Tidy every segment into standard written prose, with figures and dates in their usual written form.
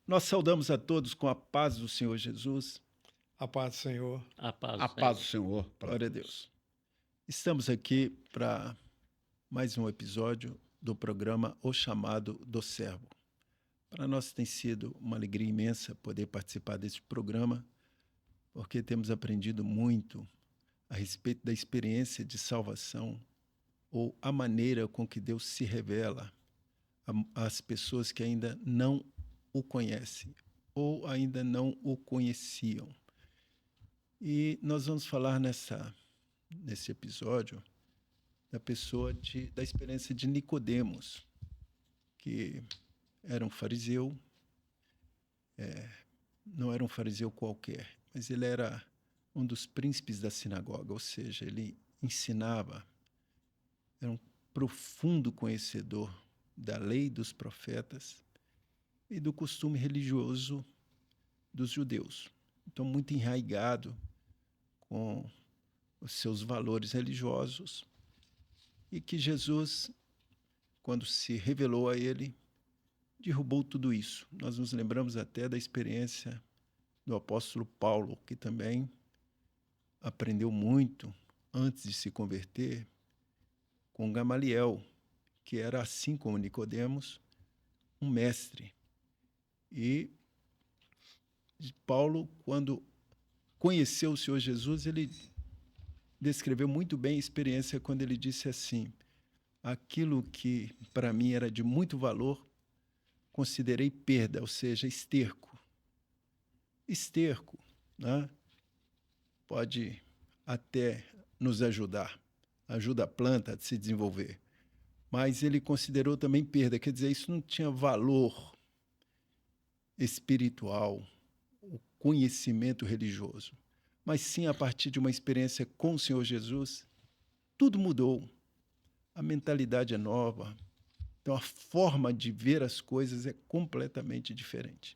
Nós saudamos a todos com a paz do Senhor Jesus. A paz do Senhor. A paz A do paz do Senhor. Senhor. Glória a Deus. Estamos aqui para mais um episódio do programa O Chamado do Servo. Para nós tem sido uma alegria imensa poder participar deste programa, porque temos aprendido muito a respeito da experiência de salvação ou a maneira com que Deus se revela às pessoas que ainda não o conhecem ou ainda não o conheciam. E nós vamos falar nesse episódio da experiência de Nicodemos, que era um fariseu, não era um fariseu qualquer, mas ele era um dos príncipes da sinagoga, ou seja, ele ensinava, era um profundo conhecedor da lei dos profetas e do costume religioso dos judeus. Então, muito enraizado com os seus valores religiosos, e que Jesus, quando se revelou a ele, derrubou tudo isso. Nós nos lembramos até da experiência do apóstolo Paulo, que também aprendeu muito antes de se converter com Gamaliel, que era, assim como Nicodemos, um mestre. E Paulo, quando conheceu o Senhor Jesus, ele descreveu muito bem a experiência quando ele disse assim: aquilo que para mim era de muito valor, considerei perda, ou seja, esterco. Esterco, né? Pode até nos ajudar, ajuda a planta a se desenvolver, mas ele considerou também perda, quer dizer, isso não tinha valor espiritual, o conhecimento religioso, mas sim a partir de uma experiência com o Senhor Jesus, tudo mudou. A mentalidade é nova, então a forma de ver as coisas é completamente diferente.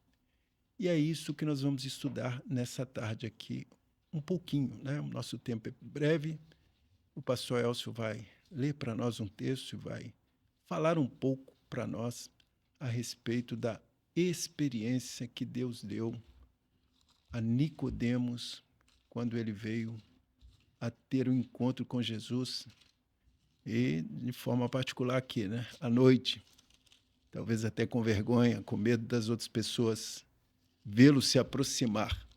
E é isso que nós vamos estudar nessa tarde aqui, um pouquinho, né? O nosso tempo é breve, o pastor Elcio vai ler para nós um texto e vai falar um pouco para nós a respeito da experiência que Deus deu a Nicodemos quando ele veio a ter um encontro com Jesus, e de forma particular aqui, né, à noite, talvez até com vergonha, com medo das outras pessoas vê-lo se aproximar,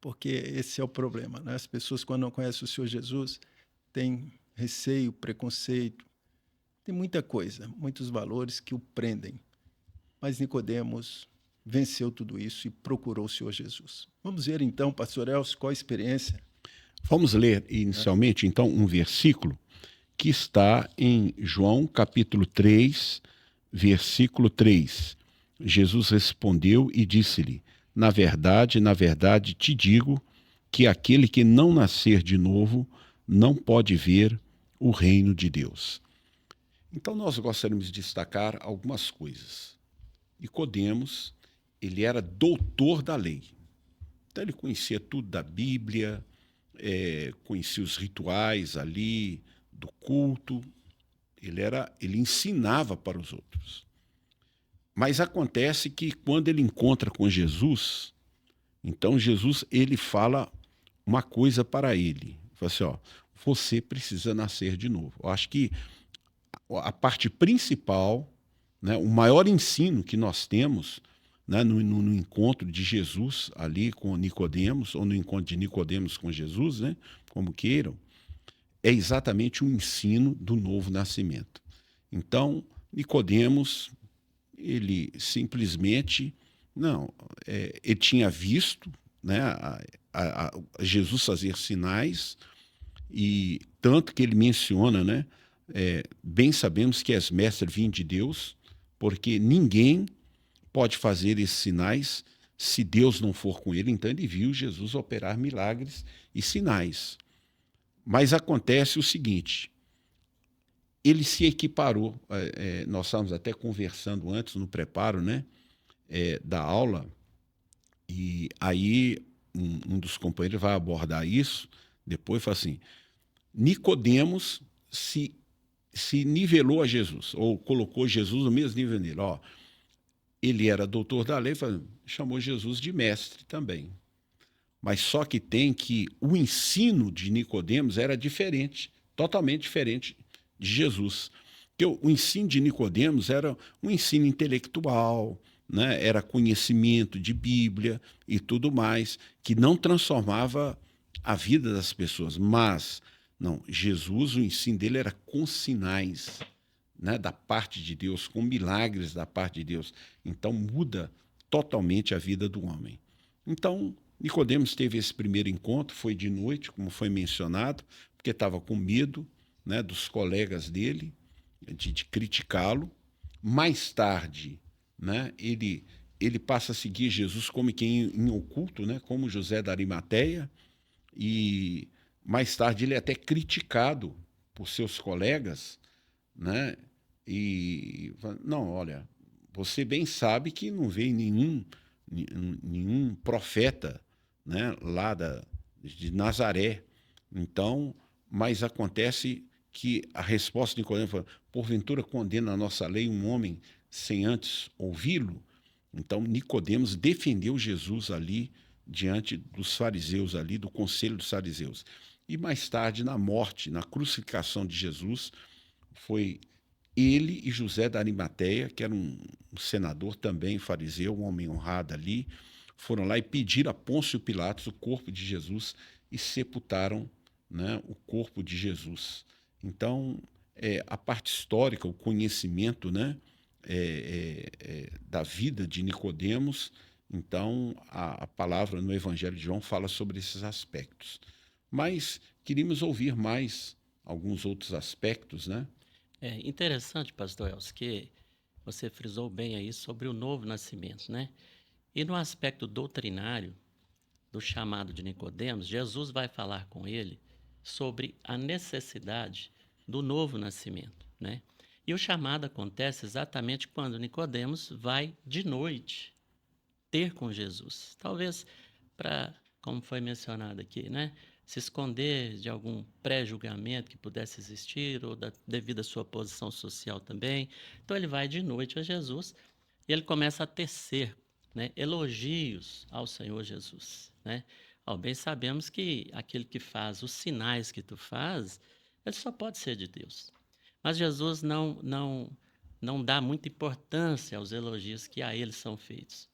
porque esse é o problema, né? As pessoas, quando não conhecem o Senhor Jesus, têm receio, preconceito, tem muita coisa, muitos valores que o prendem, mas Nicodemos venceu tudo isso e procurou o Senhor Jesus. Vamos ver então, pastor Elcio, qual a experiência? Vamos ler inicialmente, então, um versículo que está em João, capítulo 3, versículo 3. Jesus respondeu e disse-lhe: na verdade, te digo que aquele que não nascer de novo não pode ver o reino de Deus. Então, nós gostaríamos de destacar algumas coisas. Nicodemos, ele era doutor da lei. Então, ele conhecia tudo da Bíblia, conhecia os rituais ali do culto, ele ensinava para os outros. Mas acontece que quando ele encontra com Jesus, então Jesus ele fala uma coisa para ele, fala assim, ó, você precisa nascer de novo. Eu acho que a parte principal, né, o maior ensino que nós temos, né, no encontro de Jesus ali com Nicodemos, ou no encontro de Nicodemos com Jesus, né, como queiram, é exatamente o ensino do novo nascimento. Então, Nicodemos, ele simplesmente, ele tinha visto, né, a Jesus fazer sinais, e tanto que ele menciona, né, bem sabemos que és mestre vindo de Deus, porque ninguém pode fazer esses sinais se Deus não for com ele. Então ele viu Jesus operar milagres e sinais. Mas acontece o seguinte, ele se equiparou, nós estávamos até conversando antes no preparo, né, da aula, e aí um dos companheiros vai abordar isso, depois fala assim, Nicodemos se nivelou a Jesus, ou colocou Jesus no mesmo nível dele. Ó, ele era doutor da lei, chamou Jesus de mestre também. Mas só que tem que o ensino de Nicodemos era diferente, totalmente diferente de Jesus. Porque o ensino de Nicodemos era um ensino intelectual, né? Era conhecimento de Bíblia e tudo mais, que não transformava a vida das pessoas. Mas, não, Jesus, o ensino dele era com sinais, né, da parte de Deus, com milagres da parte de Deus. Então muda totalmente a vida do homem. Então, Nicodemos teve esse primeiro encontro, foi de noite, como foi mencionado, porque estava com medo, né, dos colegas dele, de criticá-lo. Mais tarde, né, ele passa a seguir Jesus como quem em oculto, né, como José da Arimateia, e mais tarde ele é até criticado por seus colegas, né, e não, olha, você bem sabe que não veio nenhum profeta, né, lá de Nazaré. Então, mas acontece que a resposta de Nicodemo foi: porventura condena a nossa lei um homem sem antes ouvi-lo? Então, Nicodemos defendeu Jesus ali diante dos fariseus ali, do conselho dos fariseus. E mais tarde, na morte, na crucificação de Jesus, foi ele e José da Arimateia, que era um senador também, fariseu, um homem honrado ali, foram lá e pediram a Pôncio Pilatos o corpo de Jesus e sepultaram, né, o corpo de Jesus. Então, a parte histórica, o conhecimento, né, da vida de Nicodemos, então a palavra no Evangelho de João fala sobre esses aspectos. Mas queríamos ouvir mais alguns outros aspectos, né? É interessante, pastor Elcio, que você frisou bem aí sobre o novo nascimento, né? E no aspecto doutrinário do chamado de Nicodemos, Jesus vai falar com ele sobre a necessidade do novo nascimento, né? E o chamado acontece exatamente quando Nicodemos vai de noite ter com Jesus. Talvez para, como foi mencionado aqui, né, se esconder de algum pré-julgamento que pudesse existir ou devido à sua posição social também. Então ele vai de noite a Jesus e ele começa a tecer, né, elogios ao Senhor Jesus, né? Bem sabemos que aquele que faz os sinais que tu faz, ele só pode ser de Deus. Mas Jesus não dá muita importância aos elogios que a ele são feitos.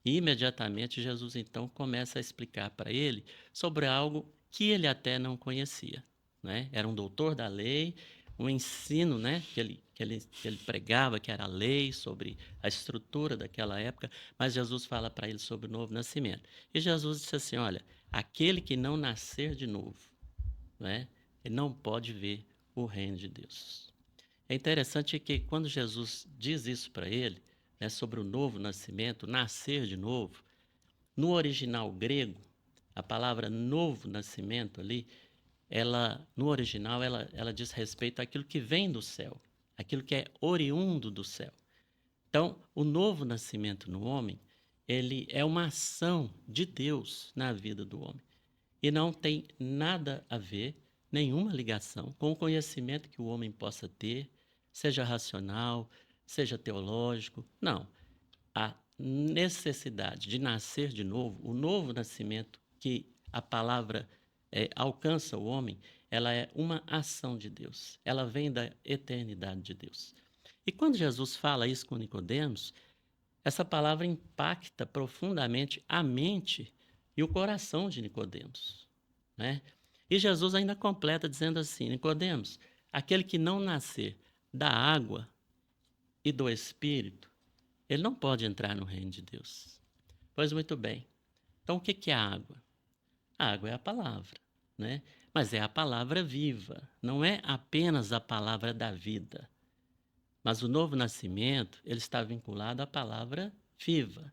E imediatamente Jesus então começa a explicar para ele sobre algo que ele até não conhecia, né? Era um doutor da lei, um ensino, né, que ele pregava, que era a lei, sobre a estrutura daquela época, mas Jesus fala para ele sobre o novo nascimento. E Jesus disse assim: olha, aquele que não nascer de novo, né, ele não pode ver o reino de Deus. É interessante que quando Jesus diz isso para ele, né, sobre o novo nascimento, nascer de novo, no original grego, a palavra novo nascimento ali, no original, ela diz respeito àquilo que vem do céu, aquilo que é oriundo do céu. Então, o novo nascimento no homem, ele é uma ação de Deus na vida do homem. E não tem nada a ver, nenhuma ligação com o conhecimento que o homem possa ter, seja racional, seja teológico. Não. A necessidade de nascer de novo, o novo nascimento que a palavra alcança o homem, ela é uma ação de Deus. Ela vem da eternidade de Deus. E quando Jesus fala isso com Nicodemos, essa palavra impacta profundamente a mente e o coração de Nicodemos, né? E Jesus ainda completa dizendo assim: Nicodemos, aquele que não nascer da água e do Espírito, ele não pode entrar no reino de Deus. Pois muito bem. Então o que é a água? A água é a palavra, né? Mas é a palavra viva, não é apenas a palavra da vida. Mas o novo nascimento, ele está vinculado à palavra viva.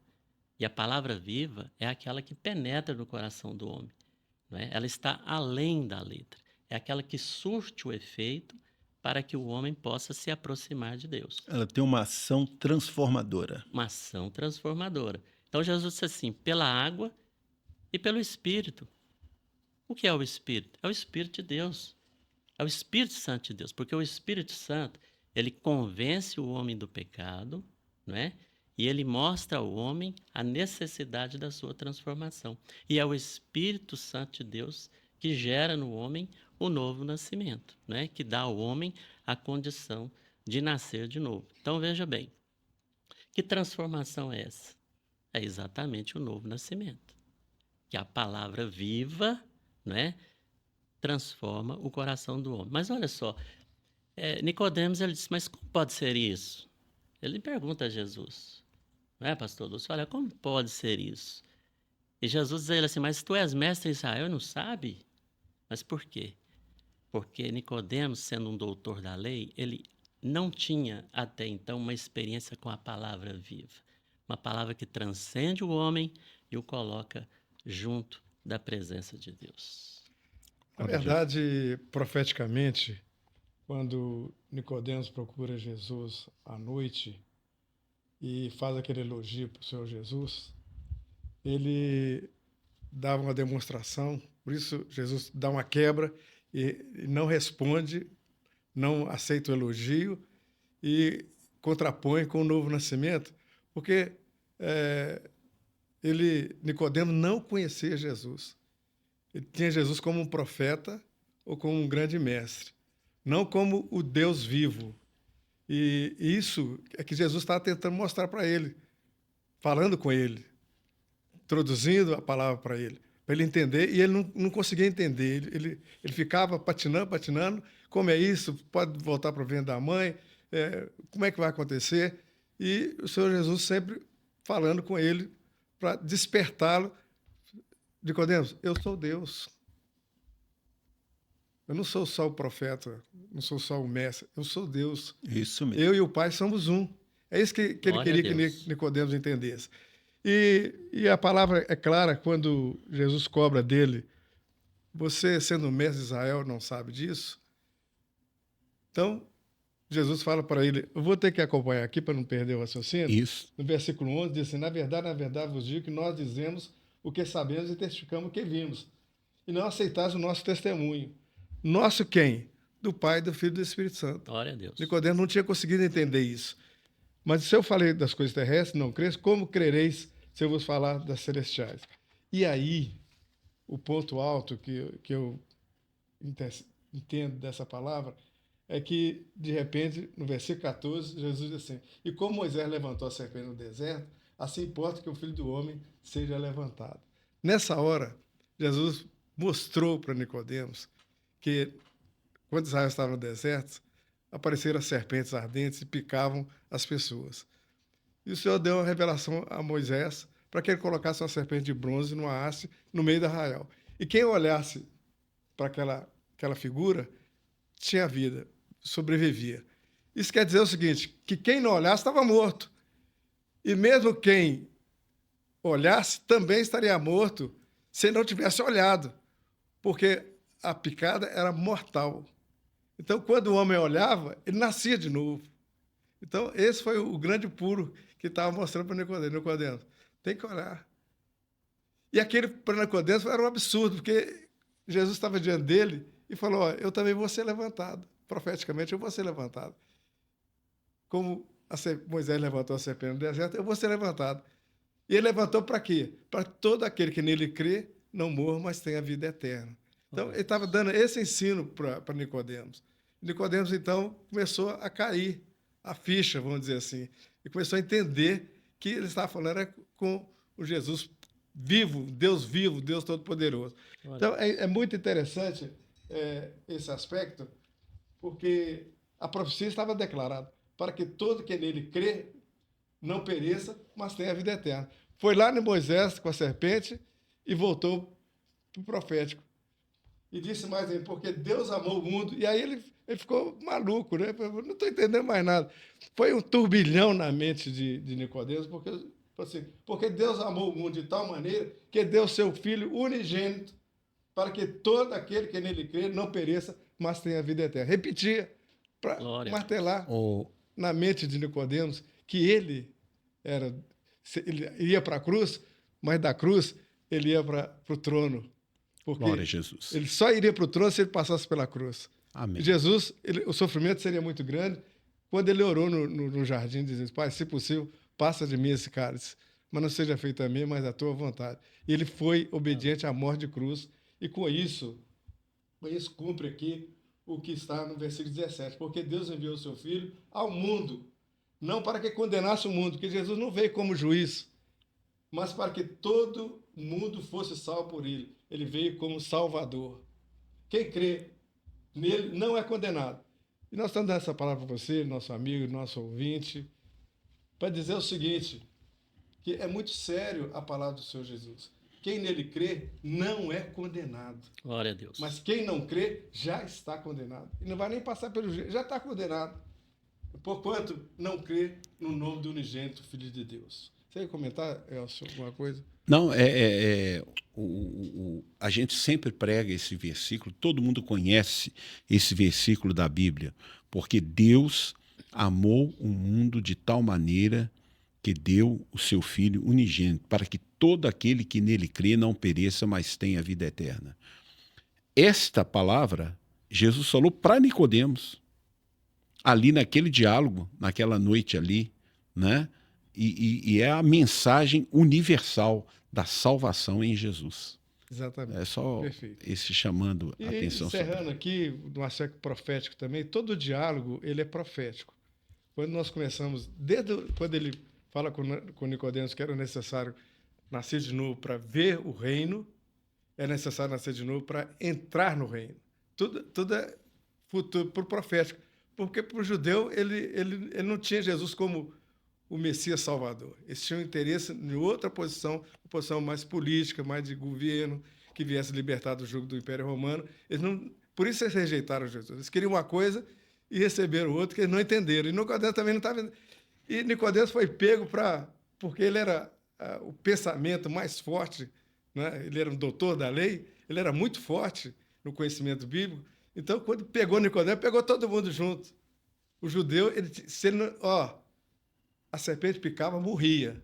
E a palavra viva é aquela que penetra no coração do homem, não é? Ela está além da letra. É aquela que surte o efeito para que o homem possa se aproximar de Deus. Ela tem uma ação transformadora. Uma ação transformadora. Então Jesus disse assim: pela água e pelo Espírito. O que é o Espírito? É o Espírito de Deus. É o Espírito Santo de Deus, porque o Espírito Santo, ele convence o homem do pecado, não é? E ele mostra ao homem a necessidade da sua transformação. E é o Espírito Santo de Deus que gera no homem o novo nascimento, né? Que dá ao homem a condição de nascer de novo. Então, veja bem, que transformação é essa? É exatamente o novo nascimento. Que a palavra viva, né, transforma o coração do homem. Mas olha só, Nicodemos, ele disse, mas como pode ser isso? Ele pergunta a Jesus, não é, pastor Lúcio? Olha, como pode ser isso? E Jesus diz a ele assim, mas tu és mestre em Israel e não sabe? Mas por quê? Porque Nicodemos, sendo um doutor da lei, ele não tinha até então uma experiência com a palavra viva. Uma palavra que transcende o homem e o coloca junto da presença de Deus. Na verdade, profeticamente, quando Nicodemos procura Jesus à noite e faz aquele elogio para o Senhor Jesus, ele dá uma demonstração, por isso Jesus dá uma quebra e não responde, não aceita o elogio e contrapõe com o novo nascimento, porque Nicodemos não conhecia Jesus. Ele tinha Jesus como um profeta ou como um grande mestre, não como o Deus vivo. E isso é que Jesus estava tentando mostrar para ele, falando com ele, introduzindo a palavra para ele entender, e ele não conseguia entender. Ele ficava patinando, como é isso? Pode voltar para o ventre da mãe? Como é que vai acontecer? E o Senhor Jesus sempre falando com ele para despertá-lo. Nicodemos, eu sou Deus. Eu não sou só o profeta, não sou só o mestre, eu sou Deus. Isso mesmo. Eu e o Pai somos um. É isso que ele queria que Nicodemos entendesse. E a palavra é clara quando Jesus cobra dele, você, sendo mestre de Israel, não sabe disso? Então, Jesus fala para ele, eu vou ter que acompanhar aqui para não perder o raciocínio. Isso. No versículo 11, diz assim, na verdade, vos digo que nós dizemos o que sabemos e testificamos o que vimos. E não aceitais o nosso testemunho. Nosso quem? Do Pai, do Filho e do Espírito Santo. Glória a Deus. Nicodemos não tinha conseguido entender isso. Mas se eu falei das coisas terrestres, não creis, como crereis se eu vos falar das celestiais? E aí, o ponto alto que eu entendo dessa palavra é que, de repente, no versículo 14, Jesus diz assim, e como Moisés levantou a serpente no deserto, assim importa que o Filho do Homem seja levantado. Nessa hora, Jesus mostrou para Nicodemos que, quando Israel estava no deserto, apareceram as serpentes ardentes e picavam as pessoas. E o Senhor deu uma revelação a Moisés para que ele colocasse uma serpente de bronze numa haste no meio do arraial. E quem olhasse para aquela figura tinha vida, sobrevivia. Isso quer dizer o seguinte, que quem não olhasse estava morto. E mesmo quem olhasse também estaria morto se não tivesse olhado, porque a picada era mortal. Então, quando o homem olhava, ele nascia de novo. Então, esse foi o grande pulo que estava mostrando para Nicodemos. Tem que olhar. E aquele para Nicodemos era um absurdo, porque Jesus estava diante dele e falou, ó, eu também vou ser levantado. Profeticamente, eu vou ser levantado. Como Moisés levantou a serpente no deserto, eu vou ser levantado. E ele levantou para quê? Para todo aquele que nele crê, não morra, mas tenha vida eterna. Então, ele estava dando esse ensino para Nicodemos. Nicodemos, então, começou a cair a ficha, vamos dizer assim, e começou a entender que ele estava falando era com o Jesus vivo, Deus Todo-Poderoso. Então, é muito interessante esse aspecto, porque a profecia estava declarada para que todo que nele crê não pereça, mas tenha a vida eterna. Foi lá no Moisés com a serpente e voltou para o profético. E disse mais ainda, porque Deus amou o mundo. E aí ele ficou maluco, né? Não estou entendendo mais nada. Foi um turbilhão na mente de Nicodemos, porque Deus amou o mundo de tal maneira que deu seu Filho unigênito para que todo aquele que nele crê não pereça, mas tenha a vida eterna. Repetia para martelar na mente de Nicodemos que ele ia para a cruz, mas da cruz ele ia para o trono. Porque glória a Jesus. Ele só iria para o trono se ele passasse pela cruz. Amém. Jesus, o sofrimento seria muito grande. Quando ele orou no jardim, dizendo, Pai, se possível, passa de mim esse cálice, mas não seja feita a minha, mas a tua vontade. E ele foi obediente à morte de cruz, e com isso cumpre aqui o que está no versículo 17, porque Deus enviou o seu Filho ao mundo, não para que condenasse o mundo, porque Jesus não veio como juiz, mas para que todo mundo fosse salvo por ele. Ele veio como Salvador. Quem crê nele não é condenado. E nós estamos dando essa palavra para você, nosso amigo, nosso ouvinte, para dizer o seguinte, que é muito sério a palavra do Senhor Jesus. Quem nele crê não é condenado. Glória a Deus. Mas quem não crê já está condenado. E não vai nem passar pelo jeito, já está condenado. Porquanto não crê no nome do unigênito Filho de Deus. Você quer comentar, Elcio, alguma coisa? Não, a gente sempre prega esse versículo, todo mundo conhece esse versículo da Bíblia, porque Deus amou o mundo de tal maneira que deu o seu Filho unigênito, para que todo aquele que nele crê não pereça, mas tenha vida eterna. Esta palavra, Jesus falou para Nicodemos, ali naquele diálogo, naquela noite ali, né? E é a mensagem universal da salvação em Jesus. Exatamente. É só Perfeito. esse chamando a atenção. Encerrando aqui, no aspecto profético também, todo diálogo ele é profético. Quando nós começamos, quando ele fala com Nicodemos que era necessário nascer de novo para ver o reino, é necessário nascer de novo para entrar no reino. Tudo é futuro para o profético. Porque para o judeu ele não tinha Jesus como o Messias Salvador. Eles tinham interesse em outra posição, uma posição mais política, mais de governo, que viesse libertar do jugo do Império Romano. Por isso eles rejeitaram Jesus. Eles queriam uma coisa e receberam outra que eles não entenderam. E Nicodemos também não estava... E Nicodemos foi pego porque ele era o pensamento mais forte, né? Ele era um doutor da lei, ele era muito forte no conhecimento bíblico. Então, quando pegou Nicodemos, pegou todo mundo junto. O judeu, a serpente picava, morria.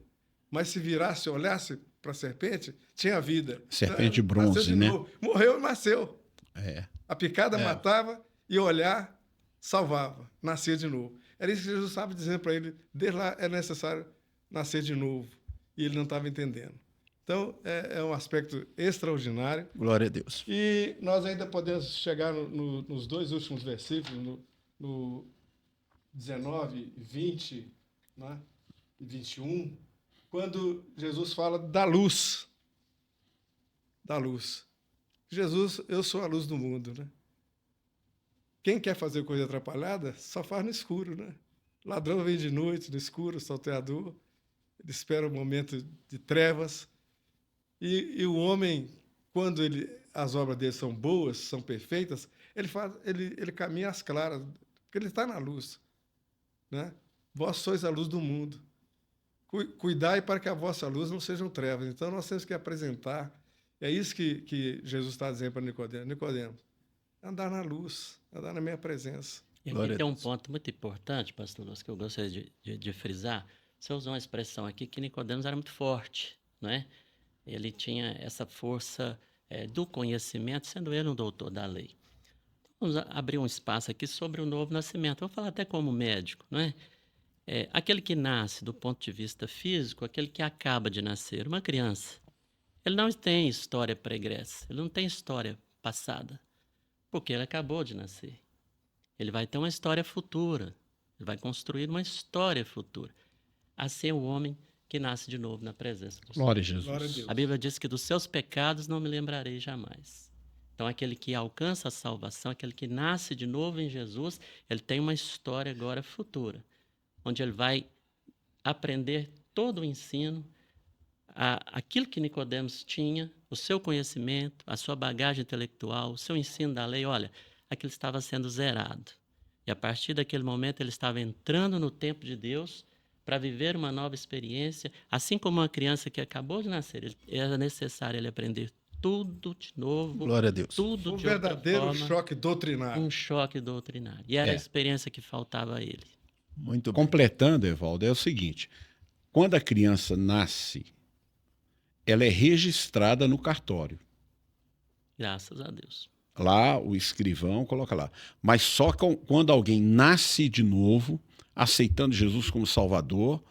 Mas se virasse, olhasse para a serpente, tinha vida. Serpente de bronze, né? Morreu e nasceu. É. A picada matava e olhar salvava, nascia de novo. Era isso que Jesus estava dizendo para ele. Desde lá é necessário nascer de novo. E ele não estava entendendo. Então, é um aspecto extraordinário. Glória a Deus. E nós ainda podemos chegar nos dois últimos versículos, no 19, 20, né, e 21, quando Jesus fala da luz. Da luz. Jesus, eu sou a luz do mundo, né? Quem quer fazer coisa atrapalhada, só faz no escuro, né? Ladrão vem de noite, no escuro, salteador. Ele espera um momento de trevas. E o homem, quando as obras dele são boas, são perfeitas, ele caminha às claras, porque ele está na luz, né? Vós sois a luz do mundo. Cuidai para que a vossa luz não sejam trevas. Então, nós temos que apresentar. É isso que Jesus está dizendo para Nicodemos. Nicodemos, andar na luz, andar na minha presença. E aqui tem um ponto muito importante, pastor Lúcio, que eu gostaria de frisar. Você usou uma expressão aqui que Nicodemos era muito forte, não é? Ele tinha essa força do conhecimento, sendo ele um doutor da lei. Vamos abrir um espaço aqui sobre o novo nascimento. Vou falar até como médico, não é? Aquele que nasce do ponto de vista físico, aquele que acaba de nascer, uma criança, ele não tem história pregressa, ele não tem história passada, porque ele acabou de nascer. Ele vai ter uma história futura, ele vai construir uma história futura. Assim é o homem que nasce de novo na presença do Senhor. Glória a Jesus. Glória a Deus. A Bíblia diz que dos seus pecados não me lembrarei jamais. Então, aquele que alcança a salvação, aquele que nasce de novo em Jesus, ele tem uma história agora futura, onde ele vai aprender todo o ensino, aquilo que Nicodemos tinha, o seu conhecimento, a sua bagagem intelectual, o seu ensino da lei, olha, aquilo estava sendo zerado. E a partir daquele momento ele estava entrando no tempo de Deus para viver uma nova experiência, assim como uma criança que acabou de nascer, era necessário ele aprender tudo de novo. Glória a Deus. Tudo Um de outra verdadeiro forma, choque doutrinário. um choque doutrinário. E era a experiência que faltava a ele. Muito bem. Completando, Evaldo, é o seguinte: quando a criança nasce, ela é registrada no cartório. Graças a Deus. Lá, o escrivão coloca lá. Mas só quando alguém nasce de novo, aceitando Jesus como Salvador,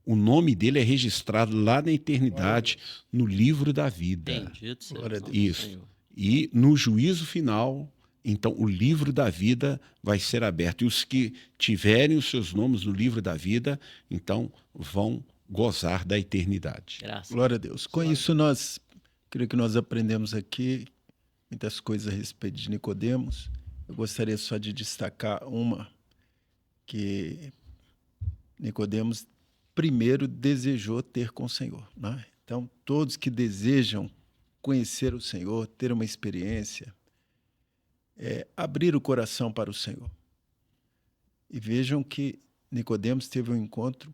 o nome dele é registrado lá na eternidade, no livro da vida. Bendito seja Glória a o nome Deus. do Isso. Senhor. E no juízo final, então o livro da vida vai ser aberto. E os que tiverem os seus nomes no livro da vida, então vão gozar da eternidade. Graças. Glória a Deus. Com isso, creio que nós aprendemos aqui muitas coisas a respeito de Nicodemos. Eu gostaria só de destacar uma, que Nicodemos primeiro desejou ter com o Senhor, né? Então, todos que desejam conhecer o Senhor, ter uma experiência, abrir o coração para o Senhor. E vejam que Nicodemos teve um encontro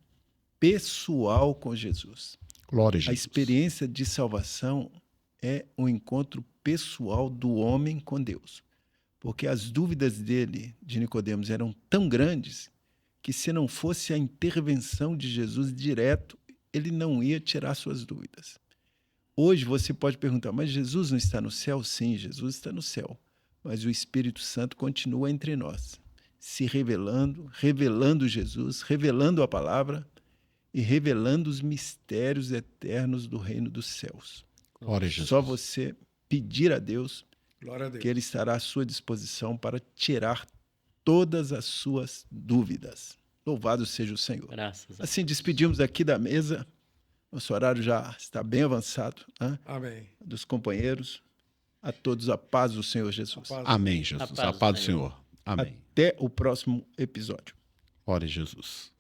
pessoal com Jesus. Glória a A Jesus. experiência de salvação é um encontro pessoal do homem com Deus. Porque as dúvidas de Nicodemos, eram tão grandes que, se não fosse a intervenção de Jesus direto, ele não ia tirar suas dúvidas. Hoje você pode perguntar, mas Jesus não está no céu? Sim, Jesus está no céu. Mas o Espírito Santo continua entre nós, se revelando Jesus, revelando a palavra e revelando os mistérios eternos do reino dos céus. Glória a Jesus. Só você pedir a Deus Glória a Deus. que Ele estará à sua disposição para tirar todas as suas dúvidas. Louvado seja o Senhor. Graças a Deus. Assim, despedimos aqui da mesa. Nosso horário já está bem avançado, né? Amém. Dos companheiros. A todos a paz do Senhor Jesus. A paz. Amém, Jesus. A paz do Senhor. Amém. Até o próximo episódio. Glória a Jesus.